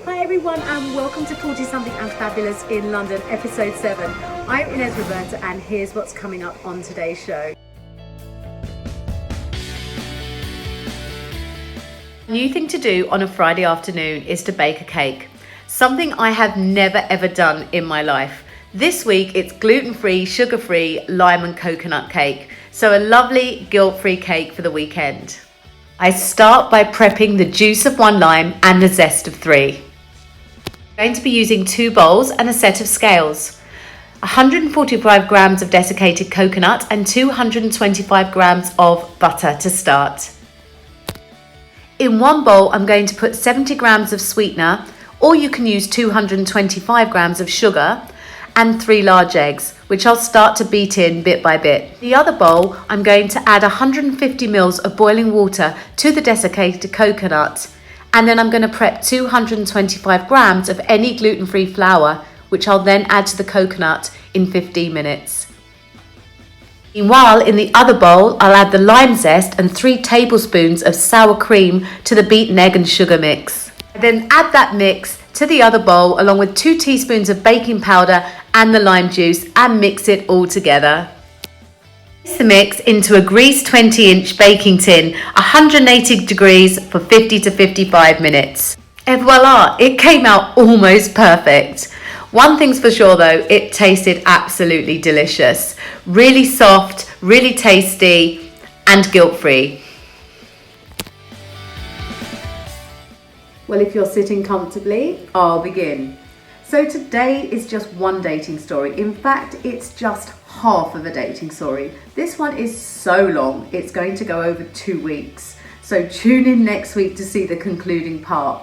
Hi everyone and welcome to 40 Something and Fabulous in London, episode 7. I'm Inez Roberta and here's what's coming up on today's show. A new thing to do on a Friday afternoon is to bake a cake. Something I have never ever done in my life. This week it's gluten-free, sugar-free, lime and coconut cake. So a lovely guilt-free cake for the weekend. I start by prepping the juice of 1 lime and the zest of 3. I'm going to be using 2 bowls and a set of scales. 145 grams of desiccated coconut and 225 grams of butter to start. In 1 bowl, I'm going to put 70 grams of sweetener, or you can use 225 grams of sugar, and 3 large eggs, which I'll start to beat in bit by bit. The other bowl, I'm going to add 150 ml of boiling water to the desiccated coconut, and then I'm going to prep 225 grams of any gluten-free flour, which I'll then add to the coconut in 15 minutes. Meanwhile, in the other bowl, I'll add the lime zest and 3 tablespoons of sour cream to the beaten egg and sugar mix. I then add that mix to the other bowl along with 2 teaspoons of baking powder and the lime juice and mix it all together. Place the mix into a greased 20-inch baking tin, 180 degrees for 50 to 55 minutes. Et voila, it came out almost perfect. One thing's for sure though, it tasted absolutely delicious. Really soft, really tasty, and guilt-free. Well, if you're sitting comfortably, I'll begin. So today is just one dating story. In fact, it's just half of a dating story. This one is so long, it's going to go over 2 weeks. So tune in next week to see the concluding part.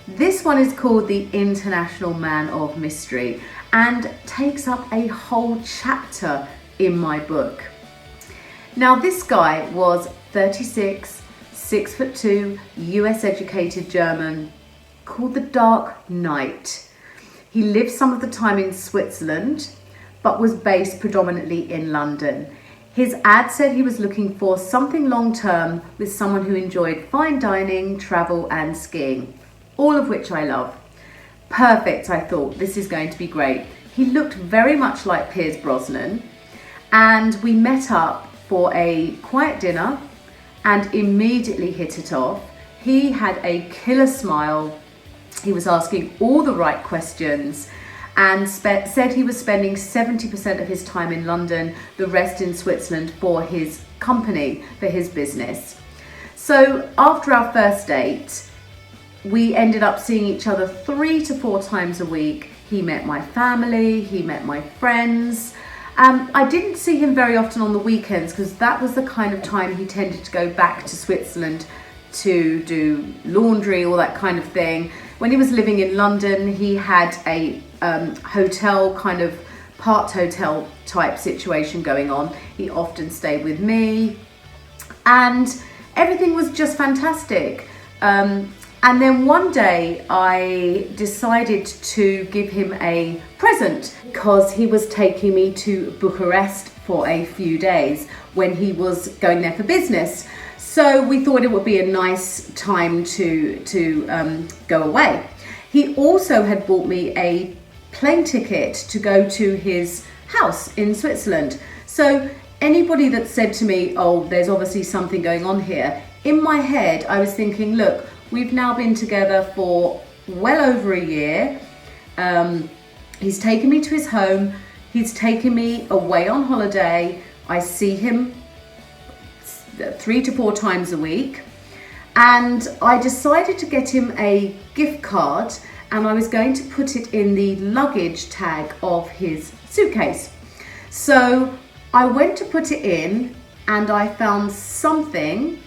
This one is called The International Man of Mystery and takes up a whole chapter in my book. Now, this guy was 36, 6'2", US educated German, called the Dark Knight. He lived some of the time in Switzerland, but was based predominantly in London. His ad said he was looking for something long-term with someone who enjoyed fine dining, travel and skiing, all of which I love. Perfect, I thought, this is going to be great. He looked very much like Pierce Brosnan, and we met up for a quiet dinner and immediately hit it off. He had a killer smile. He was asking all the right questions and said he was spending 70% of his time in London, the rest in Switzerland for his company, for his business. So after our first date, we ended up seeing each other 3 to 4 times a week. He met my family, he met my friends. I didn't see him very often on the weekends because that was the kind of time he tended to go back to Switzerland to do laundry, all that kind of thing. When he was living in London, he had a hotel, kind of part hotel type situation going on. He often stayed with me and everything was just fantastic. And then one day I decided to give him a present because he was taking me to Bucharest for a few days when he was going there for business. So we thought it would be a nice time to go away. He also had bought me a plane ticket to go to his house in Switzerland. So anybody that said to me, oh, there's obviously something going on here, in my head I was thinking, look, we've now been together for well over a year. He's taken me to his home. He's taken me away on holiday. I see him 3 to 4 times a week. And I decided to get him a gift card and I was going to put it in the luggage tag of his suitcase. So I went to put it in and I found something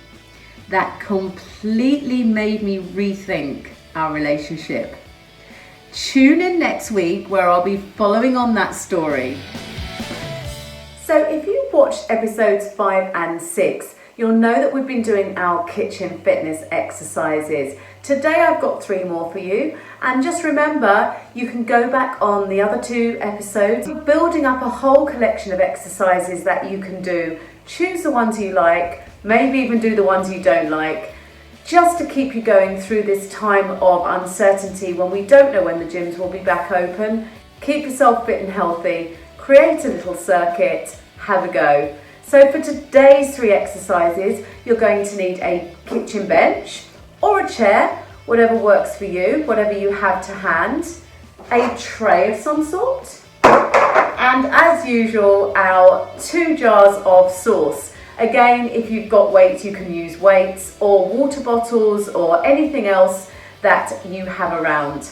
that completely made me rethink our relationship. Tune in next week where I'll be following on that story. So if you watched episodes 5 and 6, you'll know that we've been doing our kitchen fitness exercises. Today I've got 3 more for you. And just remember, you can go back on the other 2 episodes. We're building up a whole collection of exercises that you can do. Choose the ones you like, maybe even do the ones you don't like. just to keep you going through this time of uncertainty when we don't know when the gyms will be back open. Keep yourself fit and healthy, create a little circuit, have a go. So for today's 3 exercises, you're going to need a kitchen bench or a chair, whatever works for you, whatever you have to hand, a tray of some sort, and as usual, our 2 jars of sauce. Again, if you've got weights, you can use weights or water bottles or anything else that you have around.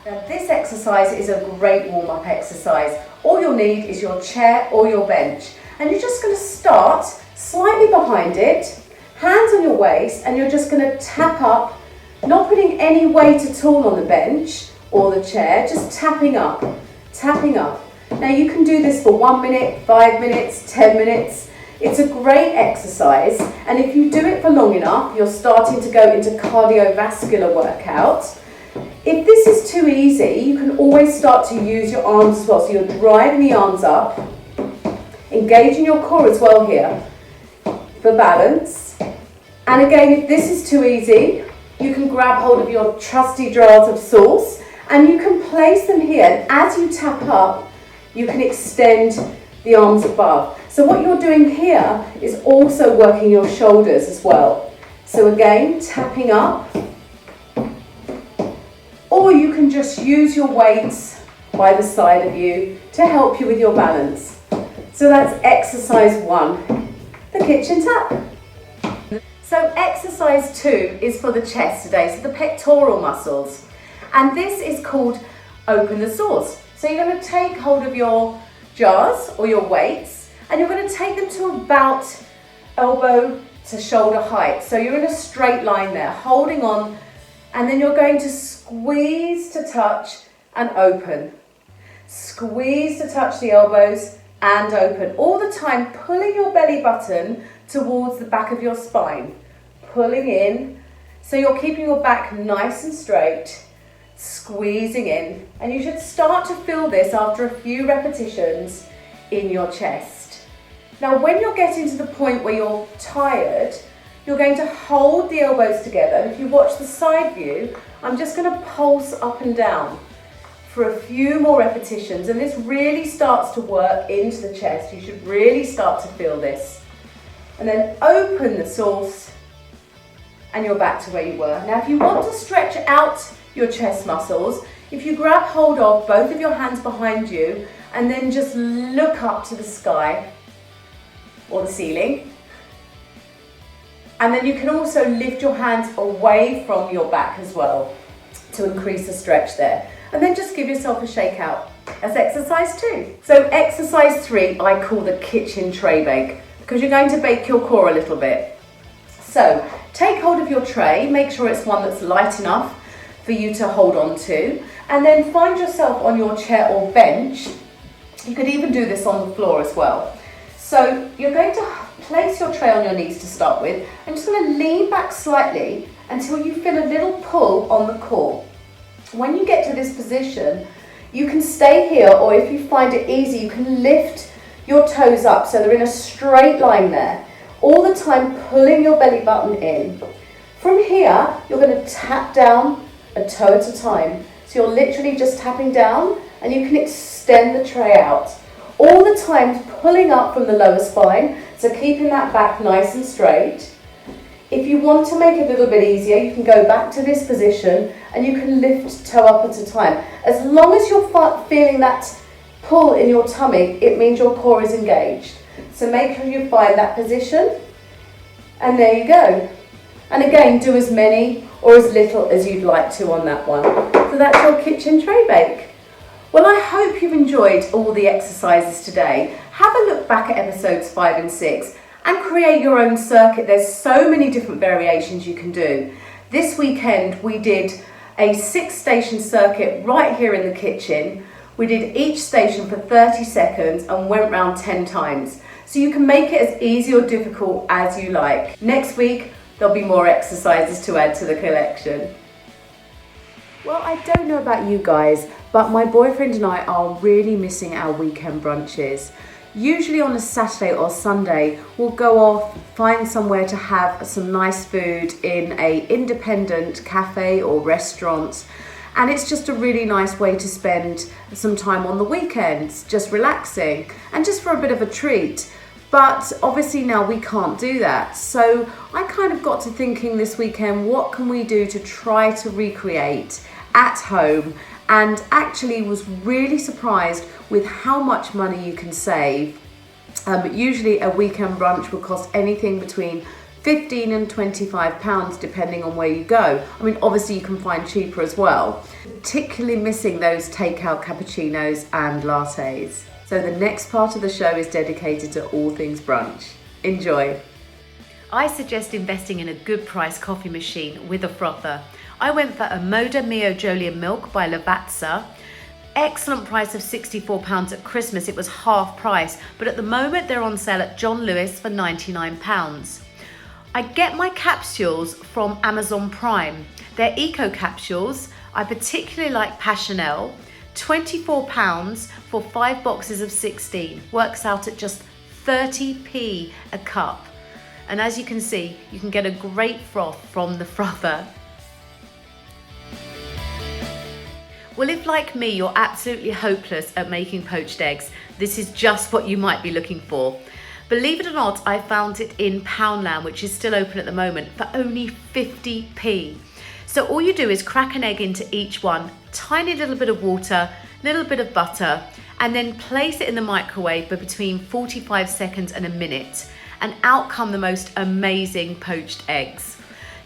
Now, this exercise is a great warm-up exercise. All you'll need is your chair or your bench. And you're just going to start slightly behind it, hands on your waist, and you're just going to tap up, not putting any weight at all on the bench or the chair, just tapping up, tapping up. Now you can do this for 1 minute, 5 minutes, 10 minutes. It's a great exercise, and if you do it for long enough, you're starting to go into cardiovascular workout. If this is too easy, you can always start to use your arms as well. So you're driving the arms up, engaging your core as well here for balance. And again, if this is too easy, you can grab hold of your trusty jars of sauce and you can place them here. And as you tap up, you can extend the arms above. So what you're doing here is also working your shoulders as well. So again, tapping up. Or you can just use your weights by the side of you to help you with your balance. So that's exercise 1, the kitchen tap. So exercise 2 is for the chest today, so the pectoral muscles. And this is called open the sauce. So you're going to take hold of your jars or your weights and you're going to take them to about elbow to shoulder height. So you're in a straight line there, holding on, and then you're going to squeeze to touch and open. Squeeze to touch the elbows and open. All the time pulling your belly button towards the back of your spine. Pulling in, so you're keeping your back nice and straight. Squeezing in, and you should start to feel this after a few repetitions in your chest. Now when you're getting to the point where you're tired, you're going to hold the elbows together, and if you watch the side view, I'm just going to pulse up and down for a few more repetitions, and this really starts to work into the chest. You should really start to feel this. And then open the sauce and you're back to where you were. Now if you want to stretch out your chest muscles, if you grab hold of both of your hands behind you and then just look up to the sky or the ceiling, and then you can also lift your hands away from your back as well to increase the stretch there, and then just give yourself a shake out as exercise 2. So exercise 3 I call the kitchen tray bake, because you're going to bake your core a little bit. So take hold of your tray, make sure it's one that's light enough for you to hold on to, and then find yourself on your chair or bench. You could even do this on the floor as well. So you're going to place your tray on your knees to start with, and just going to lean back slightly until you feel a little pull on the core. When you get to this position, you can stay here, or if you find it easy, you can lift your toes up so they're in a straight line there, all the time pulling your belly button in. From here, you're going to tap down a toe at a time. So you're literally just tapping down, and you can extend the tray out. All the time pulling up from the lower spine, so keeping that back nice and straight. If you want to make it a little bit easier, you can go back to this position and you can lift toe up at a time. As long as you're feeling that pull in your tummy, it means your core is engaged. So make sure you find that position, and there you go. And again, do as many or as little as you'd like to on that one. So that's your kitchen tray bake. Well, I hope you've enjoyed all the exercises today. Have a look back at episodes 5 and 6 and create your own circuit. There's so many different variations you can do. This weekend we did a 6-station circuit right here in the kitchen. We did each station for 30 seconds and went round 10 times. So you can make it as easy or difficult as you like. Next week, there'll be more exercises to add to the collection. Well, I don't know about you guys, but my boyfriend and I are really missing our weekend brunches. Usually on a Saturday or Sunday, we'll go off, find somewhere to have some nice food in an independent cafe or restaurant. And it's just a really nice way to spend some time on the weekends, just relaxing and just for a bit of a treat. But obviously now we can't do that. So I kind of got to thinking this weekend, what can we do to try to recreate at home? And actually was really surprised with how much money you can save. Usually a weekend brunch will cost anything between £15 and £25 depending on where you go. I mean, obviously you can find cheaper as well, particularly missing those takeout cappuccinos and lattes. So the next part of the show is dedicated to all things brunch. Enjoy. I suggest investing in a good price coffee machine with a frother. I went for a Moda Mio Jolien Milk by Lavazza. Excellent price of £64 at Christmas. It was half price, but at the moment they're on sale at John Lewis for £99. I get my capsules from Amazon Prime. They're eco capsules. I particularly like Passionelle. £24 for 5 boxes of 16. Works out at just 30p a cup. And as you can see, you can get a great froth from the frother. Well, if like me, you're absolutely hopeless at making poached eggs, this is just what you might be looking for. Believe it or not, I found it in Poundland, which is still open at the moment, for only 50p. So all you do is crack an egg into each one, tiny little bit of water, little bit of butter, and then place it in the microwave for between 45 seconds and a minute, and out come the most amazing poached eggs.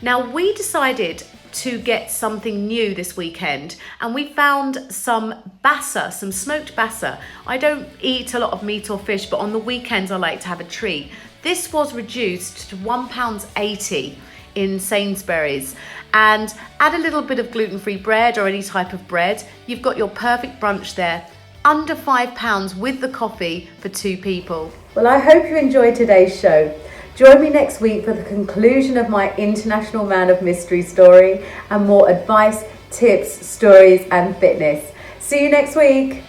Now we decided to get something new this weekend, and we found some bassa, some smoked bassa. I don't eat a lot of meat or fish, but on the weekends I like to have a treat. This was reduced to £1.80 in Sainsbury's, and add a little bit of gluten-free bread or any type of bread. You've got your perfect brunch there, under £5 with the coffee for 2 people. Well, I hope you enjoyed today's show. Join me next week for the conclusion of my International Man of Mystery story and more advice, tips, stories and fitness. See you next week.